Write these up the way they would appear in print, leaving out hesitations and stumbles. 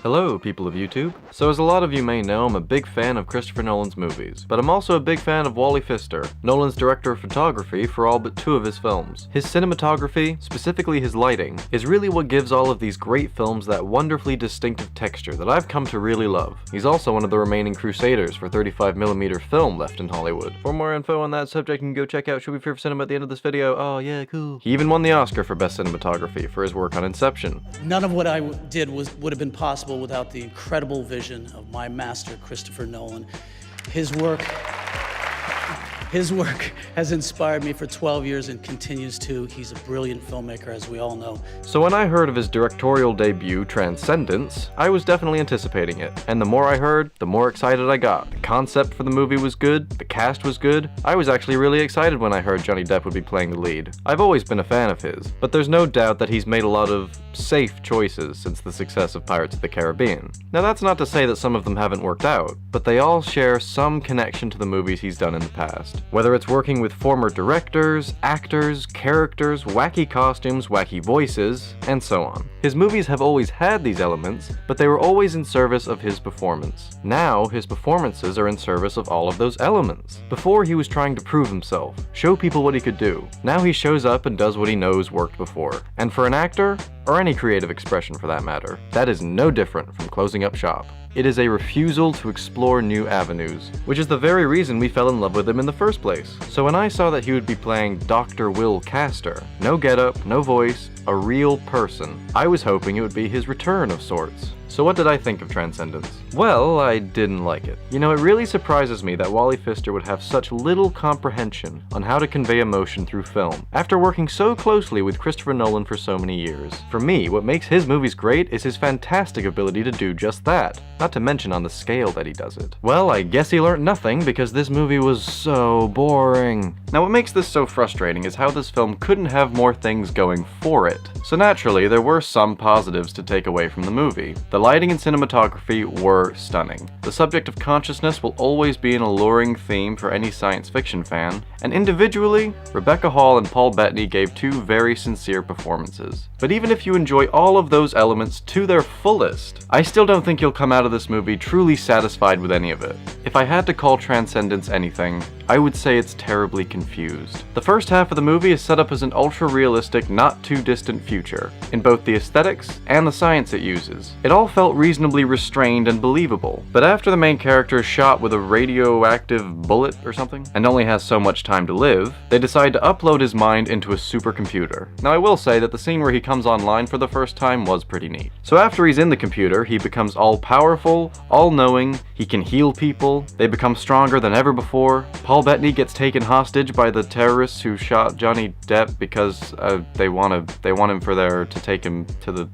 Hello, people of YouTube. So as a lot of you may know, I'm a big fan of Christopher Nolan's movies, but I'm also a big fan of Wally Pfister, Nolan's director of photography for all but 2 of his films. His cinematography, specifically his lighting, is really what gives all of these great films that wonderfully distinctive texture that I've come to really love. He's also one of the remaining crusaders for 35mm film left in Hollywood. For more info on that subject, you can go check out Should We Fear for Cinema at the end of this video. Oh yeah, cool. He even won the Oscar for Best Cinematography for his work on Inception. None of what I did would have been possible without the incredible vision of my master, Christopher Nolan. His work has inspired me for 12 years and continues to. He's a brilliant filmmaker, as we all know. So when I heard of his directorial debut, Transcendence, I was definitely anticipating it. And the more I heard, the more excited I got. The concept for the movie was good, the cast was good. I was actually really excited when I heard Johnny Depp would be playing the lead. I've always been a fan of his, but there's no doubt that he's made a lot of safe choices since the success of Pirates of the Caribbean. Now that's not to say that some of them haven't worked out, but they all share some connection to the movies he's done in the past. Whether it's working with former directors, actors, characters, wacky costumes, wacky voices, and so on. His movies have always had these elements, but they were always in service of his performance. Now, his performances are in service of all of those elements. Before, he was trying to prove himself, show people what he could do. Now he shows up and does what he knows worked before. And for an actor, or any creative expression for that matter, that is no different from closing up shop. It is a refusal to explore new avenues, which is the very reason we fell in love with him in the first place. So when I saw that he would be playing Dr. Will Castor, no getup, no voice, a real person, I was hoping it would be his return of sorts. So what did I think of Transcendence? Well, I didn't like it. You know, it really surprises me that Wally Pfister would have such little comprehension on how to convey emotion through film, after working so closely with Christopher Nolan for so many years. For me, what makes his movies great is his fantastic ability to do just that, not to mention on the scale that he does it. Well, I guess he learned nothing because this movie was so boring. Now what makes this so frustrating is how this film couldn't have more things going for it. So naturally, there were some positives to take away from the movie. The lighting and cinematography were stunning. The subject of consciousness will always be an alluring theme for any science fiction fan, and individually, Rebecca Hall and Paul Bettany gave 2 very sincere performances. But even if you enjoy all of those elements to their fullest, I still don't think you'll come out of this movie truly satisfied with any of it. If I had to call Transcendence anything, I would say it's terribly confused. The first half of the movie is set up as an ultra-realistic, not too distant future, in both the aesthetics and the science it uses. It all felt reasonably restrained and believable, but after the main character is shot with a radioactive bullet or something, and only has so much time to live, they decide to upload his mind into a supercomputer. Now I will say that the scene where he comes online for the first time was pretty neat. So after he's in the computer, he becomes all-powerful, all-knowing, he can heal people, they become stronger than ever before. Paul Bettany gets taken hostage by the terrorists who shot Johnny Depp because they want him for to take him to the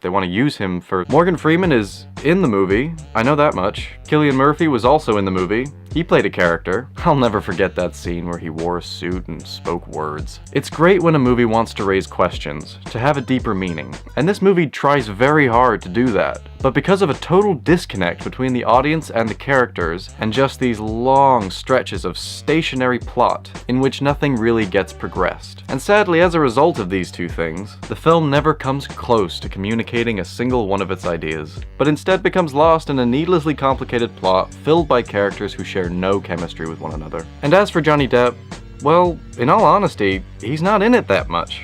they want to use him for. Morgan Freeman is in the movie, I know that much. Cillian Murphy was also in the movie. He played a character. I'll never forget that scene where he wore a suit and spoke words. It's great when a movie wants to raise questions, to have a deeper meaning, and this movie tries very hard to do that. But because of a total disconnect between the audience and the characters, and just these long stretches of stationary plot in which nothing really gets progressed. And sadly, as a result of these 2 things, the film never comes close to communicating a single one of its ideas, but instead becomes lost in a needlessly complicated plot filled by characters who share no chemistry with one another. And as for Johnny Depp, well, in all honesty, he's not in it that much.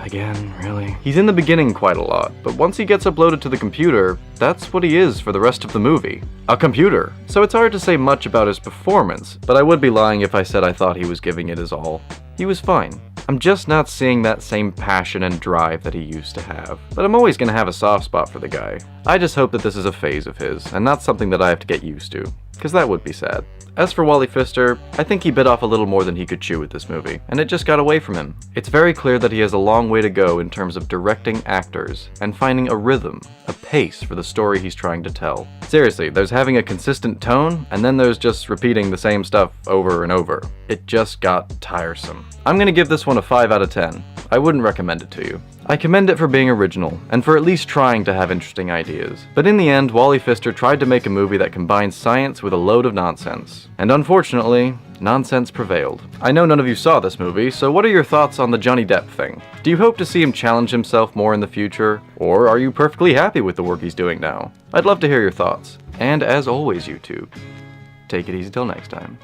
Again, really? He's in the beginning quite a lot, but once he gets uploaded to the computer, that's what he is for the rest of the movie. A computer. So it's hard to say much about his performance, but I would be lying if I said I thought he was giving it his all. He was fine. I'm just not seeing that same passion and drive that he used to have. But I'm always gonna have a soft spot for the guy. I just hope that this is a phase of his, and not something that I have to get used to, because that would be sad. As for Wally Pfister, I think he bit off a little more than he could chew with this movie, and it just got away from him. It's very clear that he has a long way to go in terms of directing actors, and finding a rhythm, a pace for the story he's trying to tell. Seriously, there's having a consistent tone, and then there's just repeating the same stuff over and over. It just got tiresome. I'm gonna give this one a 5 out of 10. I wouldn't recommend it to you. I commend it for being original, and for at least trying to have interesting ideas. But in the end, Wally Pfister tried to make a movie that combines science with a load of nonsense. And unfortunately, nonsense prevailed. I know none of you saw this movie, so what are your thoughts on the Johnny Depp thing? Do you hope to see him challenge himself more in the future? Or are you perfectly happy with the work he's doing now? I'd love to hear your thoughts. And as always, YouTube, take it easy till next time.